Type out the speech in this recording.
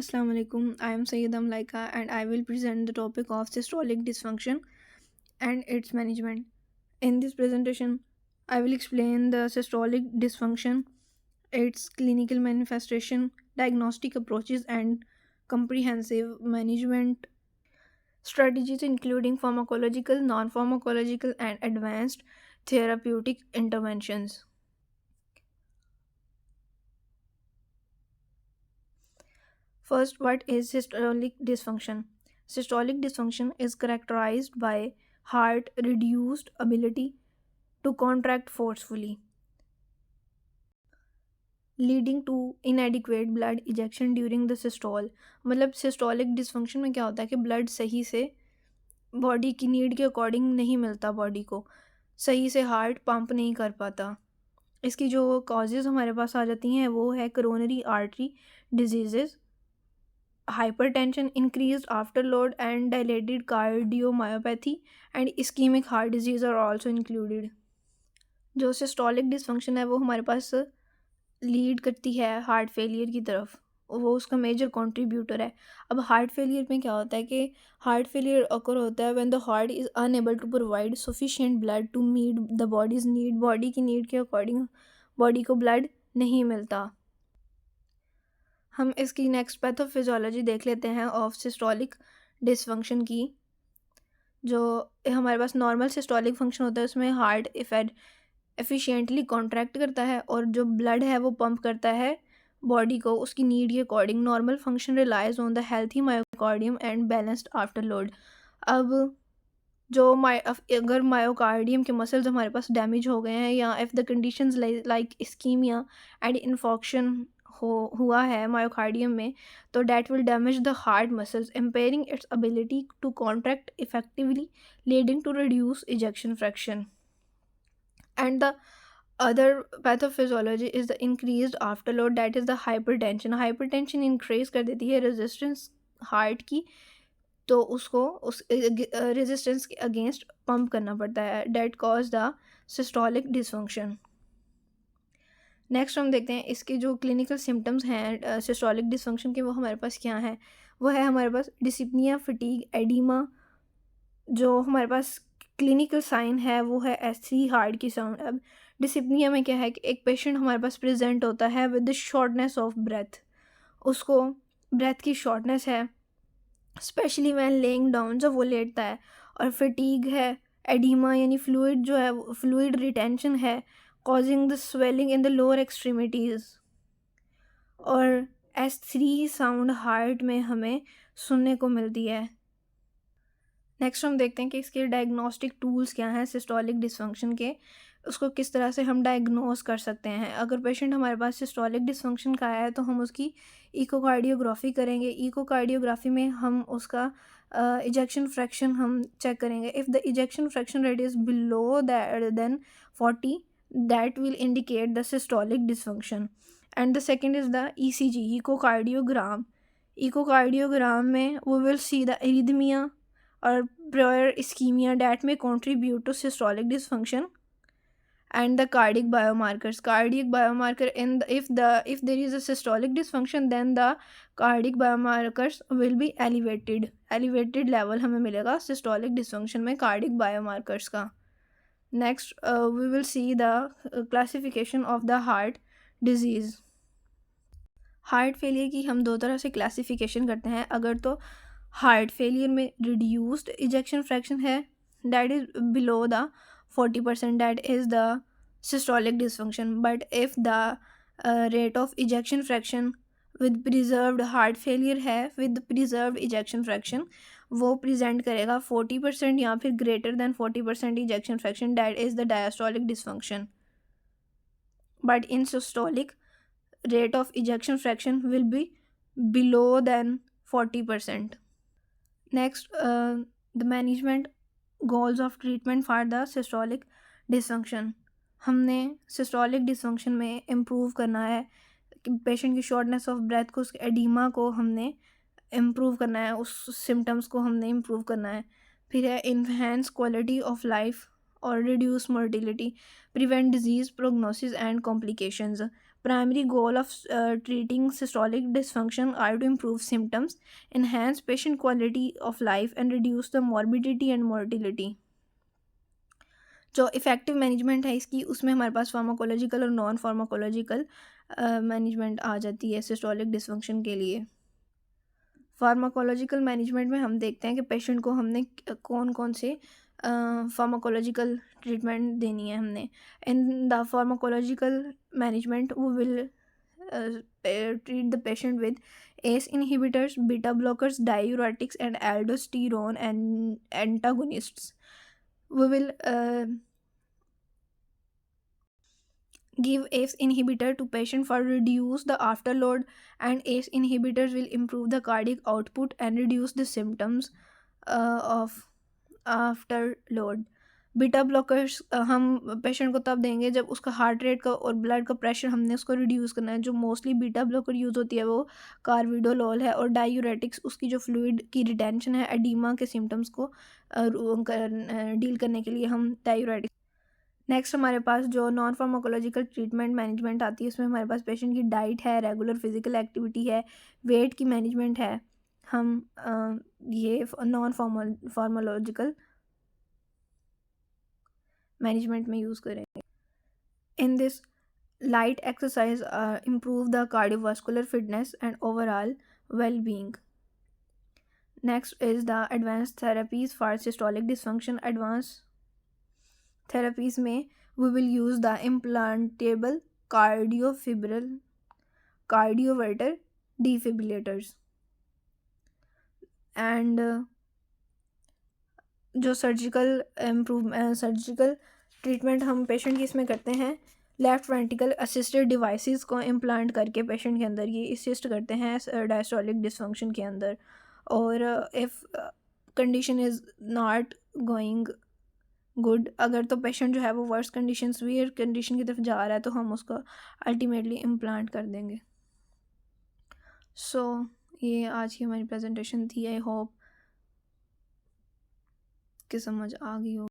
Assalamu alaikum. I am Sayyida Mlaika and I will present the topic of systolic dysfunction and its management. In this presentation, I will explain the systolic dysfunction, its clinical manifestation, diagnostic approaches, and comprehensive management strategies, including pharmacological, non pharmacological, and advanced therapeutic interventions. First, what is systolic dysfunction? Systolic dysfunction is characterized by heart reduced ability to contract forcefully, leading to inadequate blood ejection during the systole. मतलब systolic dysfunction में क्या होता है कि blood सही से body की need के अकॉर्डिंग नहीं मिलता, बॉडी को सही से हार्ट पंप नहीं कर पाता। इसकी जो कॉजेज़ हमारे पास आ जाती हैं वो है coronary artery disease, hypertension, increased afterload, and dilated cardiomyopathy and ischemic heart disease are also included. जो सिस्टोलिक डिसफंक्शन है वो हमारे पास लीड करती है हार्ट फेलियर की तरफ, वो उसका मेजर कंट्रीब्यूटर है। अब हार्ट फेलियर में क्या होता है कि हार्ट फेलियर अकर होता है when the heart is unable to provide sufficient blood to meet the body's need, body की नीड के अकॉर्डिंग बॉडी को ब्लड नहीं मिलता। हम इसकी नेक्स्ट पैथोफिजियोलॉजी देख लेते हैं ऑफ सिस्टोलिक डिसफंक्शन की। जो हमारे पास नॉर्मल सिस्टोलिक फंक्शन होता है उसमें हार्ट एफिशिएंटली कॉन्ट्रैक्ट करता है और जो ब्लड है वो पंप करता है बॉडी को उसकी नीड के according. Normal function relies on the healthy myocardium and balanced afterload. अब अगर मायोकार्डियम के मसल्स हमारे पास डैमेज हो गए हैं या if the conditions like ischemia and infarction हुआ है मायोकार्डियम में, तो that will damage the heart muscles impairing its ability to contract effectively, leading to reduce ejection fraction. And the other pathophysiology is the increased afterload, that is the hypertension. Hypertension increase कर देती है resistance heart की, तो उसको उस resistance के against pump करना पड़ता है, that cause the systolic dysfunction. Next हम देखते हैं इसके जो क्लिनिकल सिम्टम्स हैं सिस्टोलिक डिसफंक्शन के, वो हमारे पास क्या हैं। वो है हमारे पास डिसिप्निया, फटीग, एडिमा। जो हमारे पास क्लिनिकल साइन है वो है ऐसी हार्ट की साउंड। अब डिसिप्निया में क्या है कि एक पेशेंट हमारे पास प्रेजेंट होता है with the shortness of breath, उसको ब्रेथ की शॉर्टनेस है स्पेशली व्हेन लेइंग डाउन, जब वो लेटता है। और फटीग है, एडिमा यानी फ्लूइड जो है फ्लूइड रिटेंशन है, causing the swelling in the lower extremities. और S3 साउंड हार्ट में हमें सुनने को मिलती है। नेक्स्ट हम देखते हैं कि इसके डायग्नोस्टिक टूल्स क्या हैं सिस्टोलिक डिसफंक्शन के, उसको किस तरह से हम डायग्नोस कर सकते हैं। अगर पेशेंट हमारे पास सिस्टोलिक डिसफंक्शन का आया है तो हम उसकी इकोकार्डियोग्राफी करेंगे। इकोकार्डियोग्राफी में हम उसका इजेक्शन फ्रैक्शन हम चेक करेंगे। If the ejection fraction rate is below than 40, that will indicate the systolic dysfunction. And the second is the ECG, echocardiogram. Echocardiogram में we will see the arrhythmia or prior ischemia that may contribute to systolic dysfunction. And the cardiac biomarker in if there is a systolic dysfunction, then the cardiac biomarkers will be elevated level हमें मिलेगा systolic dysfunction में cardiac biomarkers का। Next we will see the classification of the heart disease. Heart failure की हम दो तरह से classification करते हैं। अगर तो हार्ट फेलियर में रिड्यूस्ड इजेक्शन फ्रैक्शन है, that is below the 40%, that is the systolic dysfunction. But if the rate of ejection fraction with preserved heart failure है विद प्रिजर्व्ड इजेक्शन फ्रैक्शन, वो प्रेजेंट करेगा 40% या फिर greater than 40% ejection fraction, that is the diastolic dysfunction. But in systolic rate of ejection fraction will be below than 40%. Next, the management goals of treatment for the systolic dysfunction. हमने systolic dysfunction में improve करना है कि patient की shortness of breath को, उसके oedema को हमने इम्प्रूव करना है, उस सिम्टम्स को हमने इम्प्रूव करना है। फिर है इन्हेंस क्वालिटी ऑफ लाइफ और reduce mortality, prevent disease prognosis and complications. Primary goal of treating systolic dysfunction are to improve symptoms, enhance patient quality of life, and reduce the morbidity and mortality. जो effective management है इसकी, उसमें हमारे पास pharmacological और non pharmacological management आ जाती है systolic dysfunction के लिए। फार्माकोलॉजिकल मैनेजमेंट में हम देखते हैं कि पेशेंट को हमने कौन कौन से फार्माकोलॉजिकल ट्रीटमेंट देनी है हमने। इन द फार्माकोलॉजिकल मैनेजमेंट वो will treat the patient with ACE inhibitors, beta blockers, diuretics, and aldosterone and antagonists. We will give ACE inhibitor to patient for reduce the afterload, and ACE inhibitors will improve the cardiac output and reduce the symptoms of afterload. Beta blockers हम patient को तब देंगे जब उसका heart rate का और blood का pressure हमने उसको रिड्यूस करना है। जो मोस्टली बीटा ब्लॉकर यूज़ होती है वो कार्विडोलोल है, और डायूरेटिक्स उसकी जो फ्लूइड की रिटेंशन है एडीमा के सिम्टम्स को डील करने के लिए हम डायूरेटिक्स। नेक्स्ट हमारे पास जो नॉन फार्माकोलॉजिकल ट्रीटमेंट मैनेजमेंट आती है, उसमें हमारे पास पेशेंट की डाइट है, रेगुलर फिजिकल एक्टिविटी है, वेट की मैनेजमेंट है। हम ये नॉन फार्माकोलॉजिकल मैनेजमेंट में यूज़ करेंगे। In this light exercise improve the cardiovascular fitness and overall well-being. Next is the advanced therapies for systolic dysfunction. Advanced therapies में we will use the implantable cardioverter defibrillators and जो surgical treatment हम patient की इसमें करते हैं, left ventricle assisted devices को implant करके patient के अंदर ये असिस्ट करते हैं डायस्टोलिक डिसफंक्शन के अंदर। और if condition is not going good, अगर तो पेशेंट जो है वो वर्स्ट कंडीशन सीवियर कंडीशन की तरफ जा रहा है, तो हम उसको अल्टीमेटली इम्प्लांट कर देंगे। सो ये आज की हमारी प्रेजेंटेशन थी। आई होप कि समझ आ गई हो।